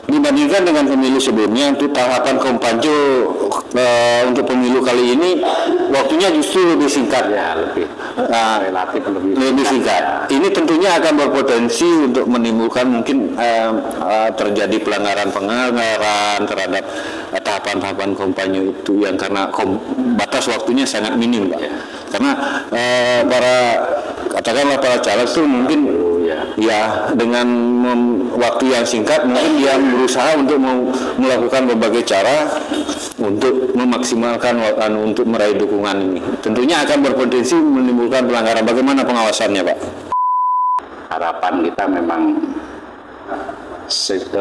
dibandingkan dengan pemilu sebelumnya, untuk tahapan Kompanjo untuk pemilu kali ini waktunya justru lebih singkat ya, relatif lebih singkat. Ini tentunya akan berpotensi untuk menimbulkan mungkin terjadi pelanggaran terhadap tahapan-tahapan Kompanjo itu, yang karena batas waktunya sangat minim, Pak. Karena katakanlah para caleg itu mungkin ya dengan waktu yang singkat mungkin dia berusaha untuk melakukan berbagai cara untuk memaksimalkan untuk meraih dukungan ini. Tentunya akan berpotensi menimbulkan pelanggaran. Bagaimana pengawasannya, Pak? Harapan kita memang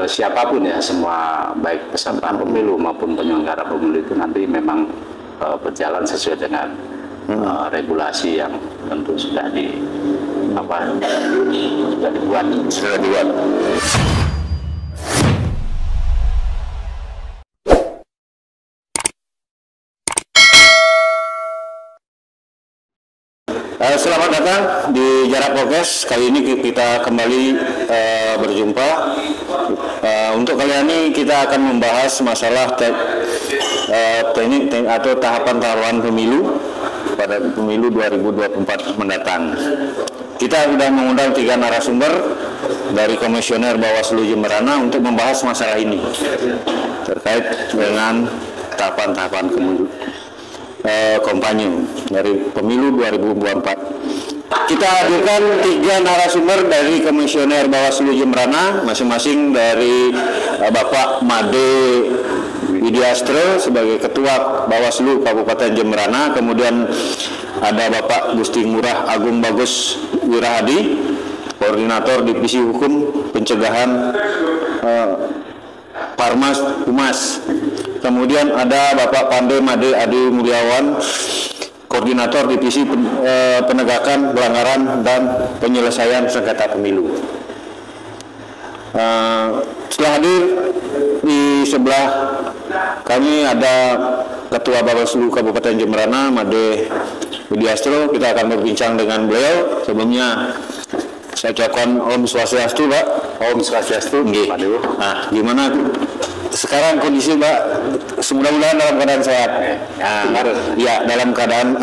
siapapun ya, semua baik peserta pemilu maupun penyelenggara pemilu itu nanti memang berjalan sesuai dengan regulasi yang tentu sudah dibuat. Selamat datang di Jarak Podcast. Kali ini kita kembali berjumpa. Untuk kali ini kita akan membahas masalah teknik atau tahapan pemilu pada pemilu 2024 mendatang. Kita sudah mengundang 3 narasumber dari Komisioner Bawaslu Jemberana untuk membahas masalah ini terkait dengan tahapan-tahapan kampanye dari pemilu 2024. Kita hadirkan 3 narasumber dari Komisioner Bawaslu Jemberana, masing-masing dari Bapak Made Widiastro sebagai Ketua Bawaslu Kabupaten Jemberana, kemudian ada Bapak Gusti Ngurah Agung Bagus Wirahadi, Koordinator Divisi Hukum Pencegahan Parmas Humas. Kemudian ada Bapak Pande Made Adi Mulyawan, Koordinator Divisi Penegakan Pelanggaran dan Penyelesaian Sengketa Pemilu. Setelah hadir di sebelah kami ada Ketua Bawaslu Kabupaten Jemberana, Made Widiastro. Kita akan berbincang dengan beliau. Sebelumnya saya ucapkan Om Swastiastu, Pak. Om Swastiastu. Nah, gimana sekarang kondisi, Pak? Mudah-mudahan dalam keadaan sehat. Ya, dalam keadaan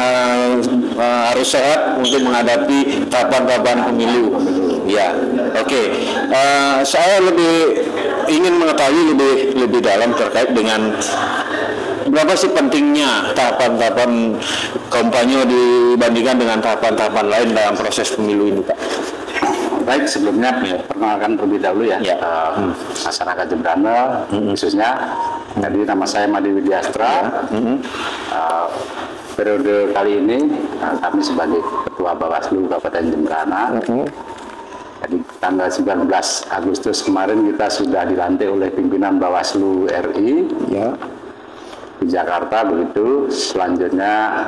harus sehat untuk menghadapi tahapan-tahapan pemilu. Ya, oke. Saya lebih ingin mengetahui lebih dalam terkait dengan berapa sih pentingnya tahapan-tahapan kampanye dibandingkan dengan tahapan-tahapan lain dalam proses pemilu ini, Pak? Baik, sebelumnya perkenalkan terlebih dahulu ya, masyarakat Jemberana khususnya. Jadi nama saya Made Widiastra. Periode kali ini kami sebagai Ketua Bawaslu Kabupaten Jemberana. Jadi tanggal 19 Agustus kemarin kita sudah dilantik oleh pimpinan Bawaslu RI di Jakarta begitu. Selanjutnya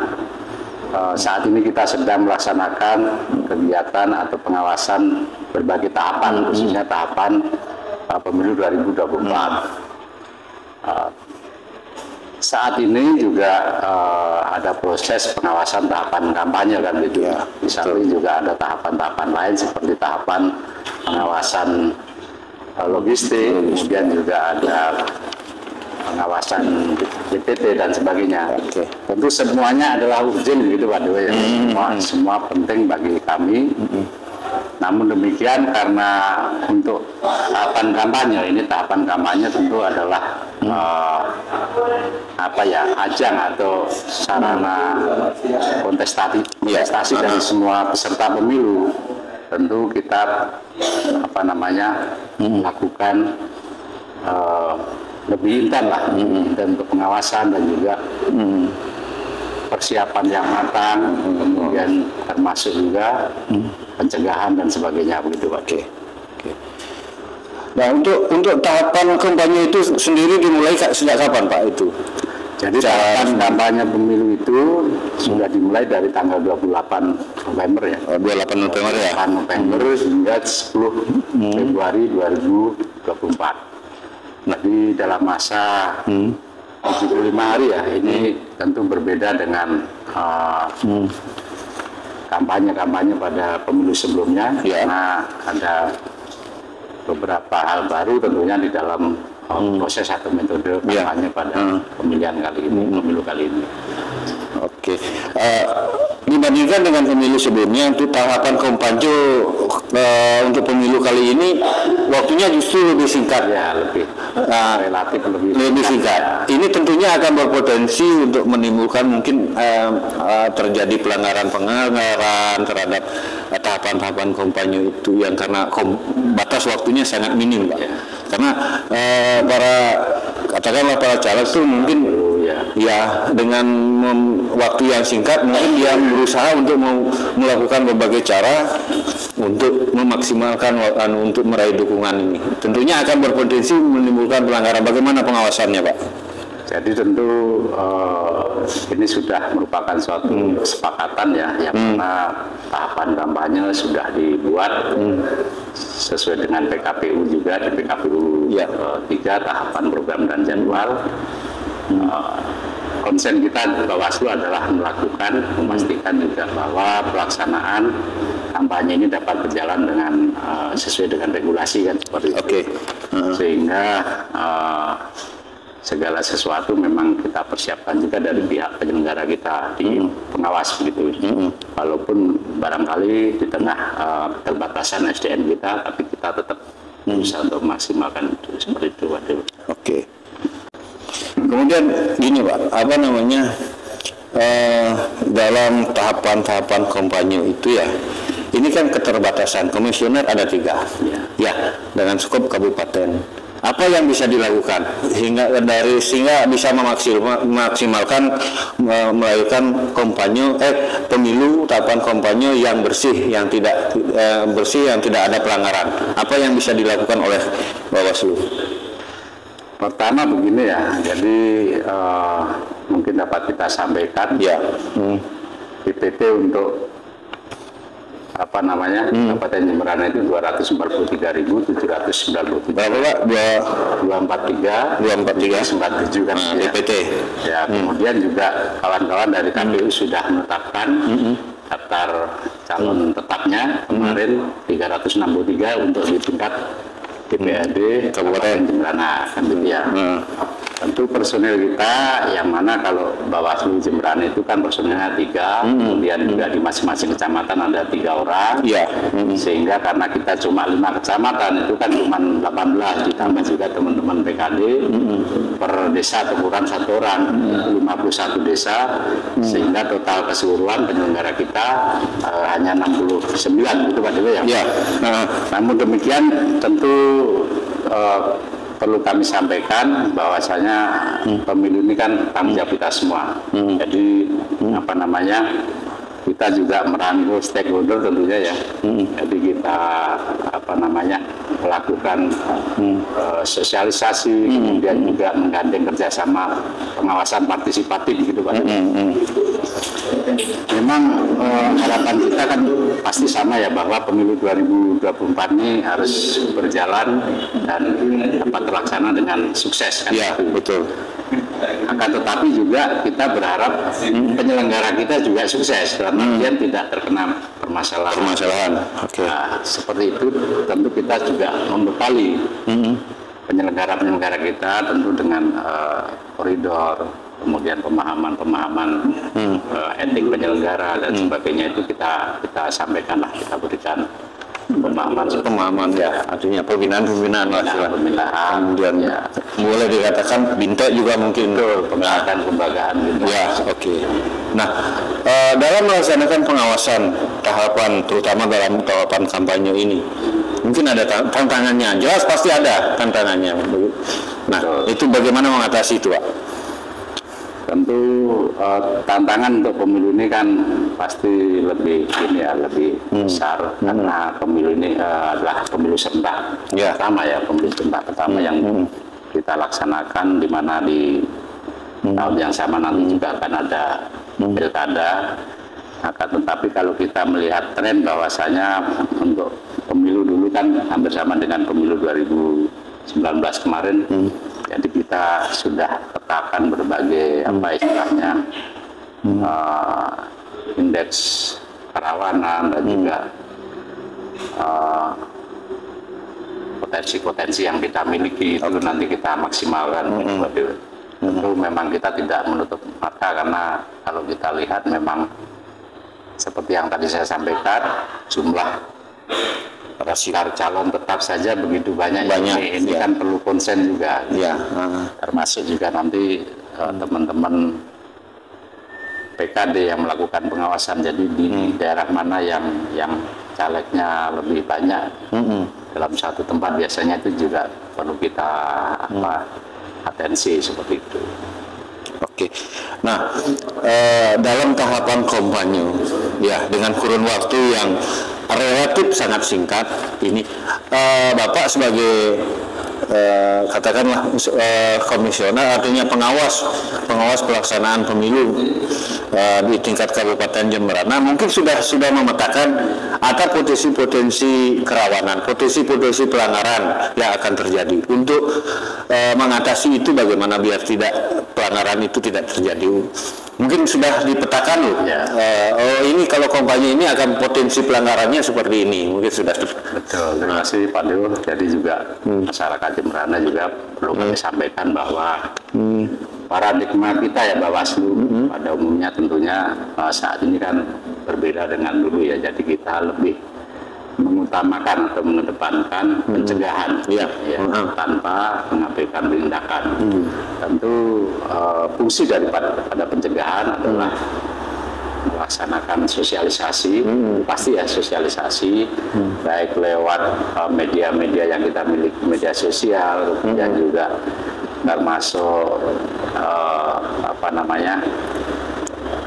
saat ini kita sedang melaksanakan kegiatan atau pengawasan berbagai tahapan, khususnya tahapan pemilu 2024. Saat ini juga ada proses pengawasan tahapan kampanye kan gitu ya. Di samping juga ada tahapan-tahapan lain seperti tahapan pengawasan logistik, kemudian juga ada pengawasan BPT dan sebagainya. Tentu semuanya adalah urgent gitu Pak Dewa ya. Semua penting bagi kami. Namun demikian karena untuk tahapan kampanye ini, tahapan kampanye tentu adalah ajang atau sarana kontestasi dari semua peserta pemilu. Tentu kita lakukan lebih intens lah, untuk pengawasan dan juga persiapan yang matang, kemudian termasuk juga pencegahan dan sebagainya begitu Pak. Nah, untuk tahapan kampanye itu sendiri dimulai sejak kapan, Pak, itu? Jadi tahapan kampanye pemilu itu sudah dimulai dari tanggal 28 November ya. 28 November ya. 28 November hingga 10 Februari 2024. Jadi dalam masa 75 hari ya, ini tentu berbeda dengan kampanye-kampanye pada pemilu sebelumnya, karena ada beberapa hal baru tentunya di dalam proses atau metode kampanye pada pemilihan kali ini, pemilu kali ini. Oke, dibandingkan dengan pemilu sebelumnya, untuk tahapan kampanye untuk pemilu kali ini waktunya justru lebih singkat. Ya, relatif lebih singkat. Ini tentunya akan berpotensi untuk menimbulkan mungkin terjadi pelanggaran terhadap tahapan-tahapan kampanye itu yang karena batas waktunya sangat minim, Pak. Karena katakanlah para caleg itu mungkin ya dengan waktu yang singkat mungkin dia berusaha untuk melakukan berbagai cara untuk memaksimalkan untuk meraih dukungan ini. Tentunya akan berpotensi menimbulkan pelanggaran. Bagaimana pengawasannya, Pak? Jadi tentu ini sudah merupakan suatu kesepakatan ya, yang mana tahapan kampanye sudah dibuat sesuai dengan PKPU juga, di PKPU 3 tahapan program dan jadwal. Konsen kita di Bawaslu adalah memastikan juga bahwa pelaksanaan kampanye ini dapat berjalan dengan sesuai dengan regulasi kan seperti itu. Sehingga segala sesuatu memang kita persiapkan juga dari pihak penyelenggara kita di pengawas begitu. Walaupun barangkali di tengah keterbatasan SDM kita, tapi kita tetap berusaha untuk memaksimalkan itu seperti itu. Oke. Kemudian gini, Pak, dalam tahapan-tahapan kampanye itu ya, ini kan keterbatasan. Komisioner ada 3, ya, dengan skop kabupaten. Apa yang bisa dilakukan sehingga bisa memaksimalkan melakukan pemilu tahapan kampanye yang bersih, yang tidak ada pelanggaran. Apa yang bisa dilakukan oleh Bawaslu? Pertama begini ya, jadi mungkin dapat kita sampaikan IPT untuk Kabupaten Jemberana itu 243.797. Berapa, Pak? 243 kan DPT. Ya, kemudian juga kawan-kawan dari KPU sudah menetapkan daftar calon tetapnya kemarin 363 untuk di tingkat DPRD Kabupaten Jemberana kan gitu ya. Tentu personil kita yang mana kalau Bawaslu Jemberana itu kan personilnya 3, kemudian juga di masing-masing kecamatan ada 3 orang, sehingga karena kita cuma 5 kecamatan itu kan cuma 18, ditambah juga teman-teman PKD per desa atau kurang 1 orang, 51 desa, sehingga total keseluruhan penyelenggara kita hanya 69 gitu Pak Dewa ya. Namun demikian tentu perlu kami sampaikan bahwasanya pemilu ini kan tanggung jawab kita semua. Jadi kita juga merangkul stakeholder tentunya ya. Jadi kita melakukan sosialisasi, kemudian juga menggandeng kerjasama pengawasan partisipatif gitu Pak. Memang harapan kita kan pasti sama ya, bahwa pemilu 2024 ini harus berjalan dan dapat terlaksana dengan sukses kan. Iya, betul. Akan tetapi juga kita berharap penyelenggara kita juga sukses, karena dia tidak terkena permasalahan. Nah, seperti itu tentu kita juga membekali penyelenggara kita tentu dengan koridor, kemudian pemahaman etik penyelenggara dan sebagainya, itu kita sampaikan lah, kita berikan pemahaman ya, artinya pembinaan lah, kemudian boleh dikatakan bintek juga mungkin kelembagaan gitu. Ya, oke. Nah, dalam melaksanakan pengawasan tahapan, terutama dalam tahapan kampanye ini, mungkin ada tantangannya, jelas pasti ada tantangannya. Nah, itu bagaimana mengatasi itu, Pak? Tentu tantangan untuk pemilu ini kan pasti lebih besar, karena pemilu ini adalah pemilu serentak pertama ya, pemilu serentak pertama yang kita laksanakan, di mana di tahun yang sama nanti juga akan ada pilkada. Tetapi kalau kita melihat tren bahwasanya untuk pemilu dulu kan hampir sama dengan pemilu 2019 kemarin. Jadi kita sudah tetapkan berbagai indeks kerawanan dan juga potensi-potensi yang kita miliki itu nanti kita maksimalkan. Tentu memang kita tidak menutup mata, karena kalau kita lihat memang seperti yang tadi saya sampaikan, jumlah daftar calon tetap saja begitu banyak. Ini kan perlu konsen juga, termasuk juga nanti teman-teman PKD yang melakukan pengawasan. Jadi di daerah mana yang calegnya lebih banyak dalam satu tempat, biasanya itu juga perlu kita atensi seperti itu. Oke, nah dalam tahapan kampanye ya dengan kurun waktu yang relatif sangat singkat ini, Bapak sebagai katakanlah komisioner, artinya pengawas pelaksanaan pemilu di tingkat Kabupaten Jemberana, nah, mungkin sudah memetakan ada potensi-potensi kerawanan, potensi-potensi pelanggaran yang akan terjadi. Untuk mengatasi itu bagaimana biar pelanggaran itu tidak terjadi, mungkin sudah dipetakan loh. Oh, ini kalau kampanye ini akan potensi pelanggarannya seperti ini, mungkin sudah. Betul, terima kasih Pak Dewo. Jadi juga masyarakat Jemberana juga perlu kami sampaikan bahwa paradigma kita ya Bawaslu pada umumnya tentunya saat ini kan berbeda dengan dulu ya. Jadi kita lebih mengutamakan atau mengedepankan pencegahan tanpa mengambilkan tindakan. Tentu fungsi daripada pencegahan adalah melaksanakan sosialisasi, pasti ya sosialisasi, baik lewat media-media yang kita miliki, media sosial, dan juga termasuk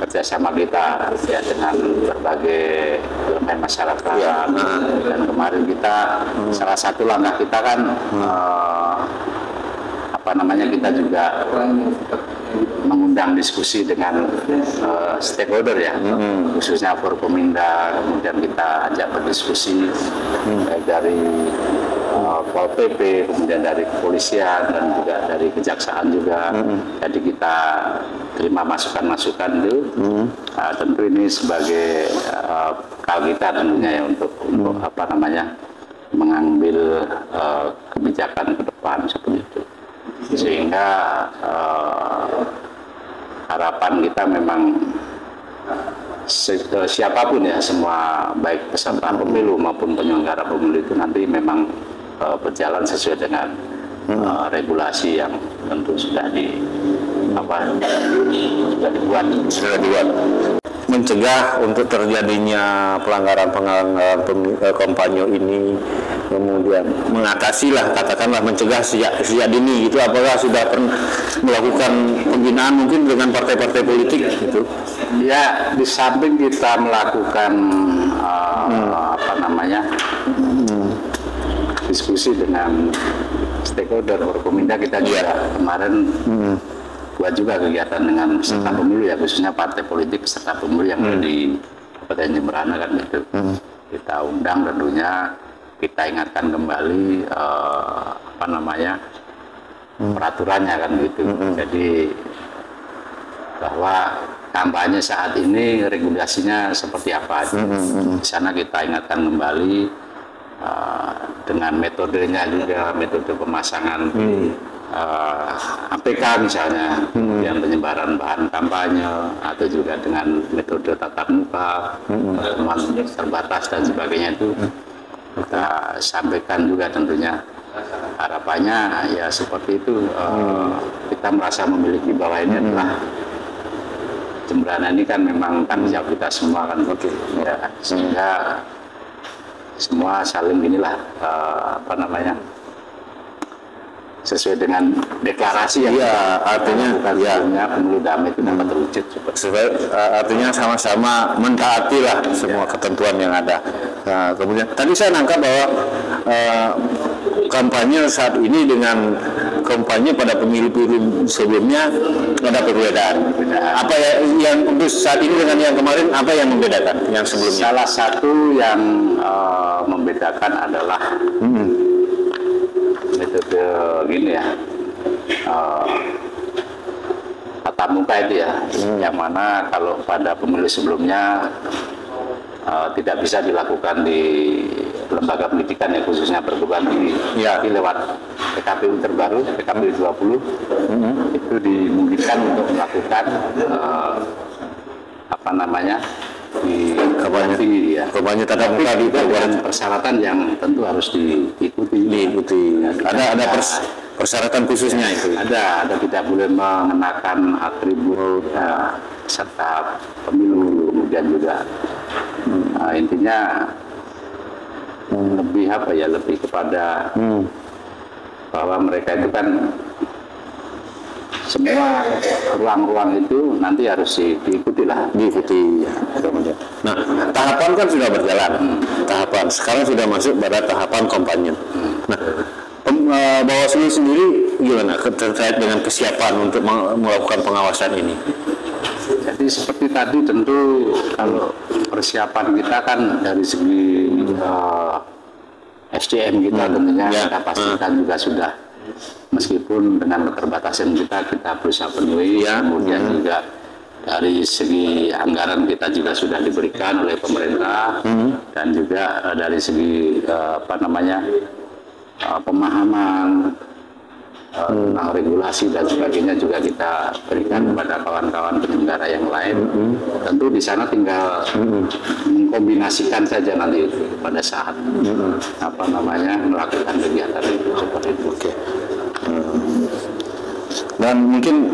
kerjasama kita ya dengan berbagai elemen masyarakat. Dan kemarin kita salah satu langkah kita kan kita juga mengundang diskusi dengan stakeholder ya, khususnya Forkominda, kemudian kita ajak berdiskusi baik dari Pol PP, kemudian dari kepolisian dan juga dari kejaksaan juga. Jadi kita terima masukan-masukan itu. Tentu ini sebagai bekal kita tentunya ya untuk mengambil kebijakan ke depan seperti itu. Sehingga harapan kita memang siapapun ya, semua baik peserta pemilu maupun penyelenggara pemilu itu nanti memang berjalan sesuai dengan regulasi yang tentu sudah dibuat. Mencegah untuk terjadinya pelanggaran kampanye ini, kemudian mengatasi lah, katakanlah mencegah sejak dini itu. Apakah sudah pernah melakukan pembinaan mungkin dengan partai-partai politik gitu? Ya, di samping kita melakukan diskusi dengan stakeholder Forkominda, kita juga kemarin buat juga kegiatan dengan peserta pemilu ya, khususnya partai politik peserta pemilu yang ada di Kabupaten Jemberana kan itu. Kita undang, tentunya kita ingatkan kembali peraturannya kan gitu. Jadi bahwa kampanye saat ini regulasinya seperti apa. Di sana kita ingatkan kembali dengan metodenya juga, metode pemasangan APK misalnya, yang penyebaran bahan kampanye, atau juga dengan metode tatap muka, terbatas dan sebagainya, itu kita sampaikan juga tentunya. Harapannya ya seperti itu, kita merasa memiliki bahwa ini adalah Jemberana ini kan memang tanggung jawab kita semua kan, ya, sehingga semua saling inilah sesuai dengan deklarasi yang artinya pemilu damai itu dapat terwujud. Artinya sama-sama mentaati lah semua ketentuan yang ada. Nah, kemudian tadi saya nangkap bahwa kampanye saat ini dengan kampanye pada pemilu-pemilu sebelumnya ada perbedaan. Apa yang untuk saat ini dengan yang kemarin, apa yang membedakan yang sebelumnya? Salah satu yang membedakan adalah metode gini ya, tatap muka itu ya, yang mana kalau pada pemilu sebelumnya tidak bisa dilakukan di lembaga pendidikan ya, khususnya perguruan tinggi. Ya. Tapi lewat PKPU terbaru, PKPU 20, itu dimungkinkan untuk melakukan apa namanya, di Kampanye tinggi ya. kampanye tatap muka di Dan persyaratan yang tentu harus diikuti. Ada persyaratan khususnya itu. Ada tidak boleh mengenakan atribut serta pemilu, kemudian juga intinya lebih apa ya, lebih kepada bahwa mereka itu kan semua ruang-ruang itu nanti harus diikuti lah. Diikuti. Nah, tahapan kan sudah berjalan. Tahapan sekarang sudah masuk pada tahapan kampanye. Nah, Bawaslu sendiri gimana terkait dengan kesiapan untuk melakukan pengawasan ini? Jadi seperti tadi, tentu kalau persiapan kita kan dari segi SDM kita tentunya kita pastikan juga sudah, meskipun dengan keterbatasan kita berusaha penuhi. Kemudian juga dari segi anggaran kita juga sudah diberikan oleh pemerintah, dan juga dari segi apa namanya, pemahaman tentang regulasi dan sebagainya juga kita berikan kepada kawan-kawan penyelenggara yang lain. Tentu di sana tinggal mengkombinasikan saja nanti pada saat apa namanya, melakukan kegiatan itu seperti itu. Dan mungkin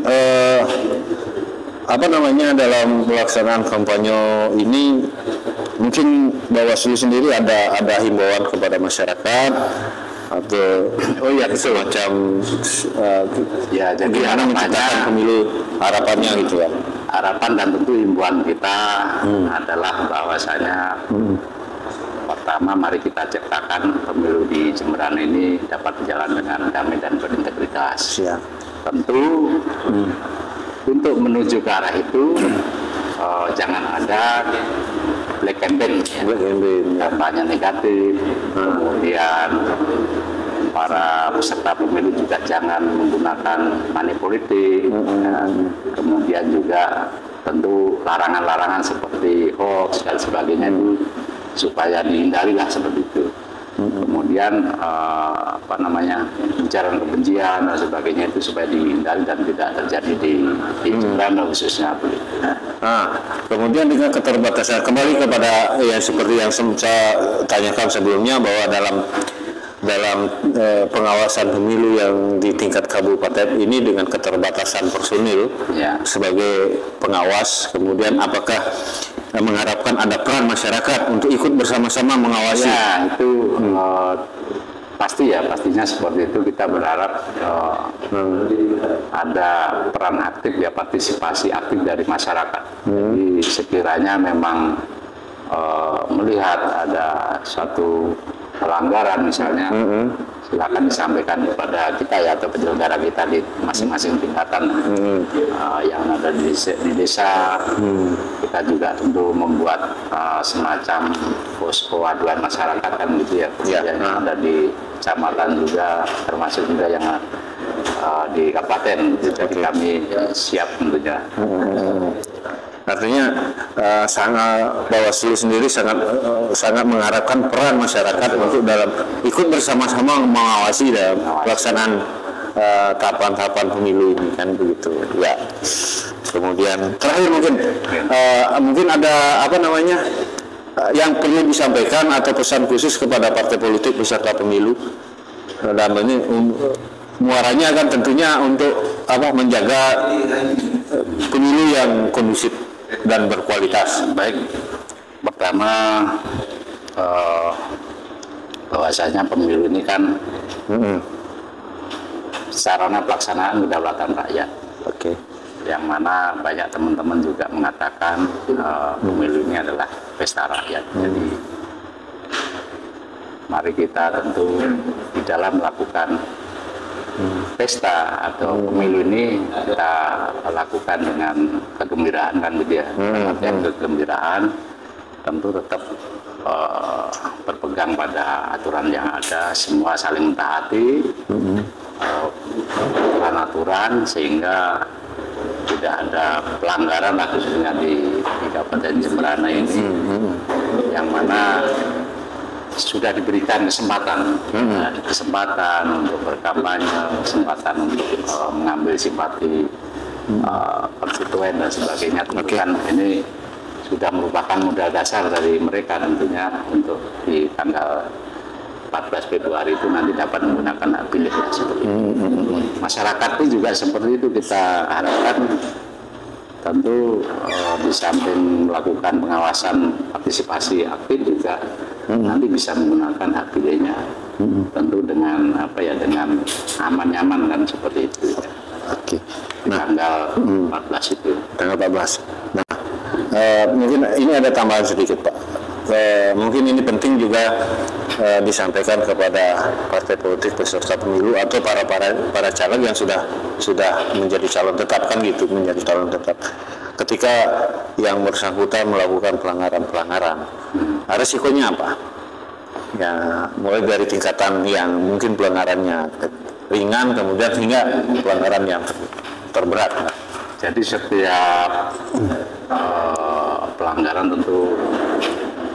apa namanya, dalam pelaksanaan kampanye ini mungkin Bawaslu sendiri ada himbauan kepada masyarakat atau semacam ya, jadi harapannya pemilu, harapannya gitu ya. Harapan dan tentu himbauan kita adalah bahwasanya pertama, mari kita ciptakan pemilu di Jemberana ini dapat berjalan dengan damai dan berintegritas. Tentu untuk menuju ke arah itu jangan ada black campaign, kampanye negatif. Kemudian para peserta pemilu juga jangan menggunakan money politik. Kemudian juga tentu larangan-larangan seperti hoax dan sebagainya itu supaya dihindari lah seperti itu. Kemudian apa namanya, ujaran kebencian dan sebagainya itu supaya dihindari dan tidak terjadi di Jemberana khususnya. Nah, kemudian dengan keterbatasan, kembali kepada yang seperti yang saya tanyakan sebelumnya, bahwa dalam pengawasan pemilu yang di tingkat kabupaten ini dengan keterbatasan personil sebagai pengawas, kemudian apakah mengharapkan ada peran masyarakat untuk ikut bersama-sama mengawasi? Ya, itu pastinya seperti itu. Kita berharap ada peran aktif ya, partisipasi aktif dari masyarakat. Jadi sekiranya memang melihat ada suatu pelanggaran misalnya, silakan disampaikan kepada kita ya, atau penyelenggara kita di masing-masing tingkatan yang ada di desa. Kita juga tentu membuat semacam posko aduan masyarakat kan gitu ya, yang ada di kecamatan juga, termasuk juga yang di kabupaten. Jadi kami siap tentunya. Artinya Bawaslu sendiri sangat mengharapkan peran masyarakat untuk dalam ikut bersama-sama mengawasi dalam pelaksanaan tahapan-tahapan pemilu ini, kan begitu ya. Kemudian terakhir mungkin ada apa namanya yang perlu disampaikan atau pesan khusus kepada partai politik peserta pemilu dalam ini, muaranya kan tentunya untuk menjaga pemilu yang kondusif dan berkualitas. Baik, pertama bahwasanya pemilu ini kan sarana pelaksanaan kedaulatan rakyat. Yang mana banyak teman-teman juga mengatakan pemilu ini adalah pesta rakyat. Jadi mari kita tentu di dalam melakukan pesta atau pemilu ini kita lakukan dengan kegembiraan kan gitu ya. Artinya kegembiraan tentu tetap berpegang pada aturan yang ada, semua saling mentaati aturan sehingga tidak ada pelanggaran lah, khususnya di Kabupaten Jemberana ini, yang mana sudah diberikan kesempatan, untuk berkampanye, kesempatan untuk mengambil simpati konstituen dan sebagainya. Tentu kan ini sudah merupakan modal dasar dari mereka tentunya untuk di tanggal 14 Februari itu nanti dapat menggunakan hak pilih ya, seperti itu. Masyarakat pun juga seperti itu, kita harapkan tentu di samping melakukan pengawasan partisipasi aktif juga nanti bisa menggunakan hak pilihnya, tentu dengan dengan aman-nyaman kan, seperti itu. Oke. Di tanggal 14 itu. Tanggal 14. Nah, mungkin ini ada tambahan sedikit, Pak. Mungkin ini penting juga disampaikan kepada partai politik peserta pemilu atau para caleg yang sudah menjadi calon tetap, kan gitu, menjadi calon tetap. Ketika yang bersangkutan melakukan pelanggaran, resikonya apa? Ya, mulai dari tingkatan yang mungkin pelanggarannya ringan, kemudian hingga pelanggaran yang terberat. Jadi setiap pelanggaran tentu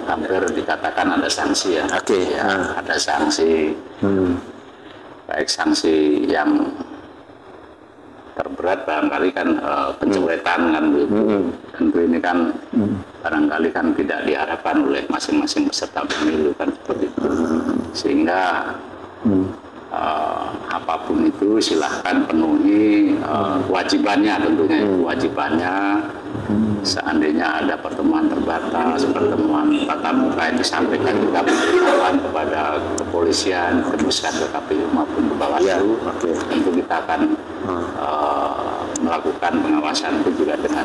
hampir dikatakan ada sanksi ya. Oke. Ada sanksi, baik sanksi yang terberat barangkali kan pencoretan kan begitu. Tentu ini kan barangkali kan tidak diharapkan oleh masing-masing peserta pemilu kan, seperti itu. Sehingga apapun itu silahkan penuhi kewajibannya, tentunya kewajibannya. Seandainya ada pertemuan terbatas, pertemuan tatap muka yang disampaikan juga kepada kepolisian, teruskan ke KPU maupun ke Bawaslu, tentu kita akan melakukan pengawasan itu juga dengan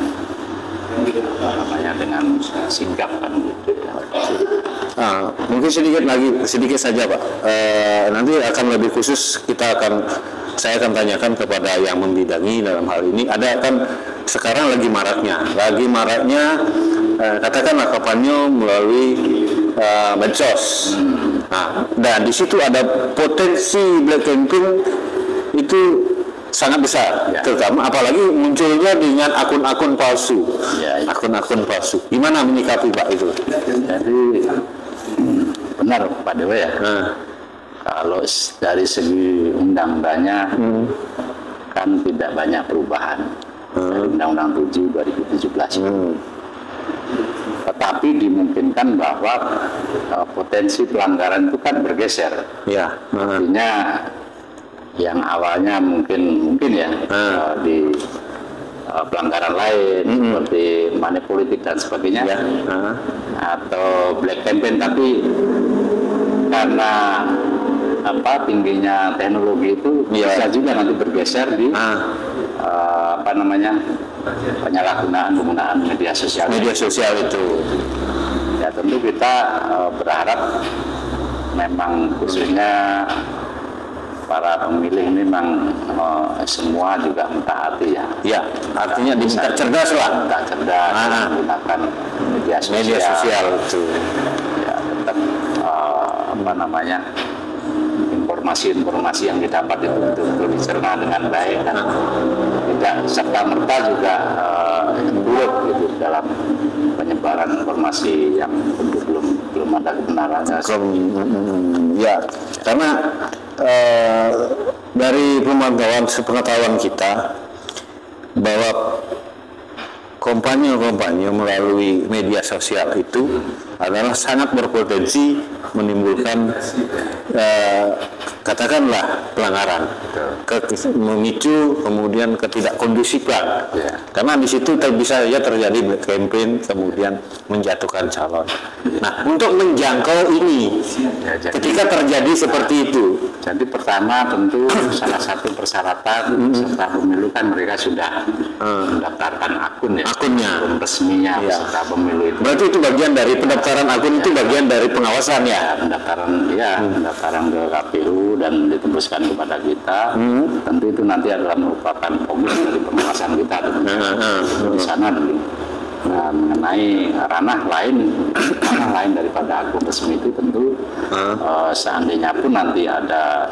sigap kan gitu ya. Mungkin sedikit saja Pak. Nanti akan lebih khusus saya akan tanyakan kepada yang membidangi dalam hal ini. Ada kan sekarang lagi maraknya katakanlah kampanye melalui medsos. Nah, dan di situ ada potensi black campaign itu sangat besar, terutama apalagi munculnya dengan akun-akun palsu. Akun-akun palsu. Gimana menyikapi Pak itu? Jadi benar Pak Dewa ya. Kalau dari segi undang-undangnya kan tidak banyak perubahan dari Undang-Undang 7 2017. Tetapi dimungkinkan bahwa potensi pelanggaran itu kan bergeser. Artinya yang awalnya mungkin ya di pelanggaran lain seperti money politik dan sebagainya atau black campaign, tapi karena tingginya teknologi itu bisa juga nanti bergeser di penggunaan media sosial itu. Ya tentu kita berharap memang khususnya para pemilih ini memang semua juga mentaati ya. Artinya diminta cerdas lah. Minta cerdas menggunakan media sosial itu. Ya, tetap informasi yang didapat itu betul-betul dicerna dengan baik dan tidak serta-merta juga buruk gitu dalam penyebaran informasi yang tentu belum ada kebenarannya. Ya, karena dari pengetahuan kita bahwa kampanye melalui media sosial itu adalah sangat berpotensi menimbulkan katakanlah pelanggaran, memicu kemudian ketidakkondusifan. Karena di situ bisa saja terjadi campaign kemudian menjatuhkan calon. Nah, untuk menjangkau ini ketika terjadi seperti itu, jadi pertama tentu salah satu persyaratan peserta pemilu kan mereka sudah mendaftarkan akun resminya peserta pemilu itu. Berarti itu bagian dari pendaftaran akun, itu bagian dari pengawasan ya? Pendaftaran ke KPU dan ditembuskan kepada kita. Tentu itu nanti adalah merupakan fokus dari pengawasan kita. Di sana dulu. Nah, mengenai ranah lain daripada akun resmi itu tentu seandainya pun nanti ada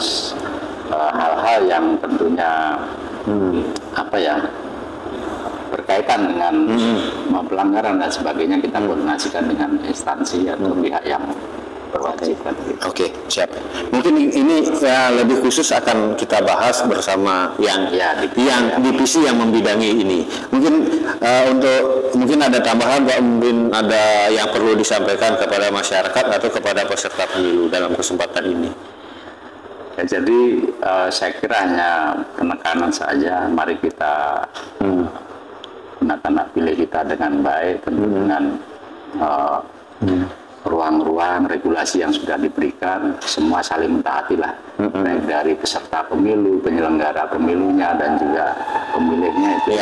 hal-hal yang tentunya berkaitan dengan pelanggaran dan sebagainya, kita koordinasikan dengan instansi atau pihak yang berwajib kan. Oke, siap. Mungkin ini ya lebih khusus akan kita bahas bersama yang divisi yang membidangi ini. Mungkin mungkin ada tambahan, Pak, mungkin ada yang perlu disampaikan kepada masyarakat atau kepada peserta pemilu dalam kesempatan ini. Ya, jadi saya kira hanya penekanan saja. Mari kita gunakan hak pilih kita dengan baik, tentu dengan ruang-ruang regulasi yang sudah diberikan, semua saling mentaatilah, baik dari peserta pemilu, penyelenggara pemilunya, dan juga pemilihnya itu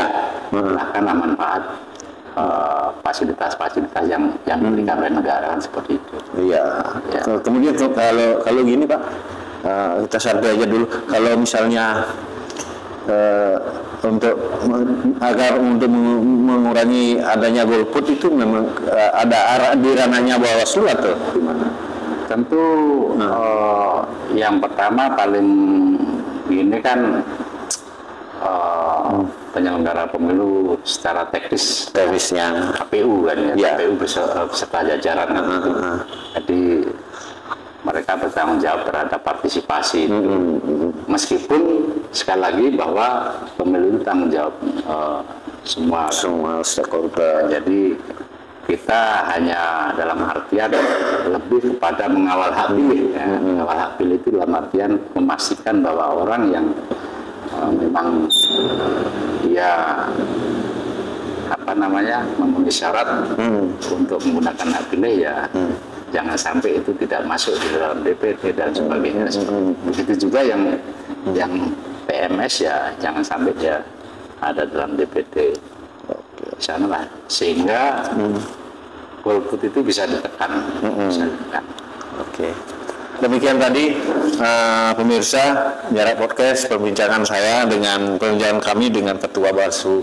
silahkan manfaat fasilitas-fasilitas yang diberikan oleh negara kan, seperti itu. Iya. Ya. Kemudian kalau gini, Pak, kita sampai aja dulu. Kalau misalnya untuk mengurangi adanya golput itu memang ada arah di ranahnya Bawaslu atau gimana? Tentu yang pertama paling ini kan penyelenggara pemilu secara teknisnya KPU kan ya. KPU beserta jajaran kan. Jadi mereka bertanggung jawab terhadap partisipasi itu. Meskipun sekali lagi bahwa pemilu itu tanggung jawab semua stakeholder. Jadi kita hanya dalam artian lebih kepada mengawal hak pilih. Ya. Mengawal hak pilih itu dalam artian memastikan bahwa orang yang memang dia memenuhi syarat untuk menggunakan hak pilih ya. Jangan sampai itu tidak masuk di dalam DPT dan sebagainya. Begitu juga yang PMS ya, jangan sampai dia ada dalam DPT. Sanalah, sehingga golput itu bisa ditekan. Oke. Demikian tadi pemirsa Jarak Podcast perbincangan kami dengan Ketua Bawaslu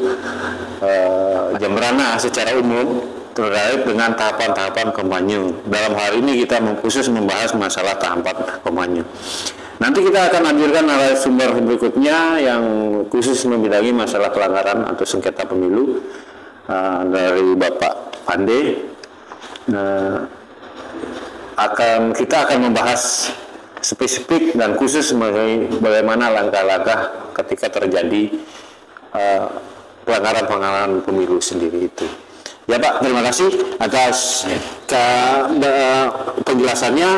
Jemberana secara umum terkait dengan tahapan-tahapan kampanye. Dalam hal ini kita khusus membahas masalah tahapan kampanye. Nanti kita akan hadirkan narasumber berikutnya yang khusus membidangi masalah pelanggaran atau sengketa pemilu dari Bapak Pande. Kita akan membahas spesifik dan khusus mengenai bagaimana langkah-langkah ketika terjadi pelanggaran pemilu sendiri itu. Ya Pak, terima kasih atas penjelasannya.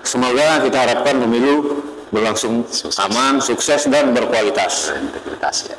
Semoga kita harapkan pemilu berlangsung aman, sukses, dan berkualitas. Integritas ya.